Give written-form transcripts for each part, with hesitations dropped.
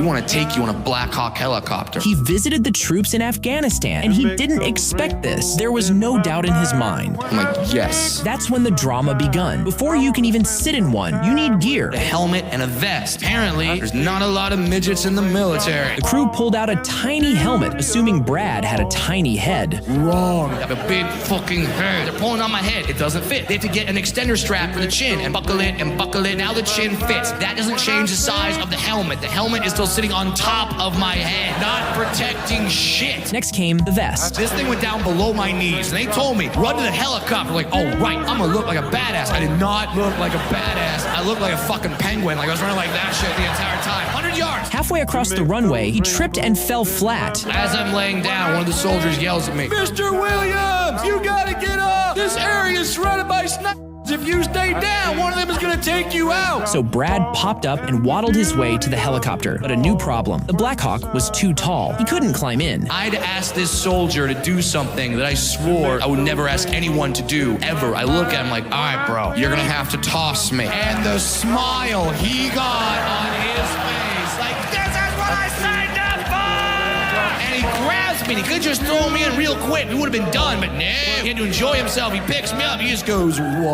We want to take you on a Black Hawk helicopter. He visited the troops in Afghanistan, and he didn't expect this. There was no doubt in his mind. I'm like, yes. That's when the drama begun. Before you can even sit in one, you need gear. A helmet and a vest. Apparently, there's not a lot of midgets in the military. The crew pulled out a tiny helmet, assuming Brad had a tiny head. Wrong. I have a big fucking head. They're pulling on my head. It doesn't fit. They have to get an extender strap for the chin and buckle it and buckle it. Now the chin fits. That doesn't change the size of the helmet. The helmet is still sitting on top of my head, not protecting shit. Next came the vest. This thing went down below my knees, and they told me, run to the helicopter. Like, oh, right, I'm gonna look like a badass. I did not look like a badass. I looked like a fucking penguin. Like, I was running like that shit the entire time. 100 yards. Halfway across the runway, he tripped and fell flat. As I'm laying down, one of the soldiers yells at me, Mr. Williams, you gotta get up. This area is surrounded by snipers. If you stay down, one of them is gonna take you out. So Brad popped up and waddled his way to the helicopter. But a new problem. The Black Hawk was too tall. He couldn't climb in. I'd asked this soldier to do something that I swore I would never ask anyone to do, ever. I look at him like, all right, bro, you're gonna have to toss me. And the smile he got on his face, like, this is what I signed up for! And he grabs me, and he could just throw me in real quick. We would have been done, but no, he had to enjoy himself. He picks me up, he just goes, 1, 2.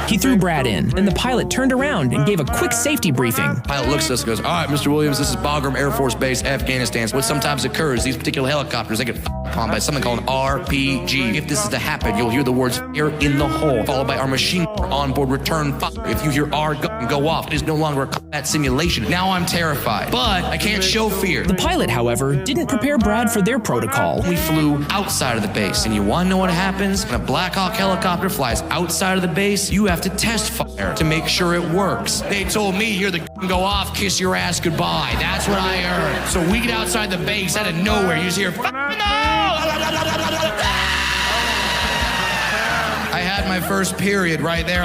He threw Brad in. Then the pilot turned around and gave a quick safety briefing. Pilot looks at us and goes, all right, Mr. Williams, this is Bagram Air Force Base, Afghanistan. What sometimes occurs, these particular helicopters, they get upon by something called an RPG. If this is to happen, you'll hear the words "air in the hole," followed by our machine onboard return fire. If you hear our gun go off, it is no longer a combat simulation. Now I'm terrified, but I can't show fear. The pilot, however, didn't prepare Brad for their protocol. We flew outside of the base, and you want to know what happens? When a Black Hawk helicopter flies outside of the base, you have to test fire to make sure it works. They told me, hear the gun go off, kiss your ass goodbye. That's what I heard. So we get outside the base, out of nowhere, you just hear, no! I had my first period right there.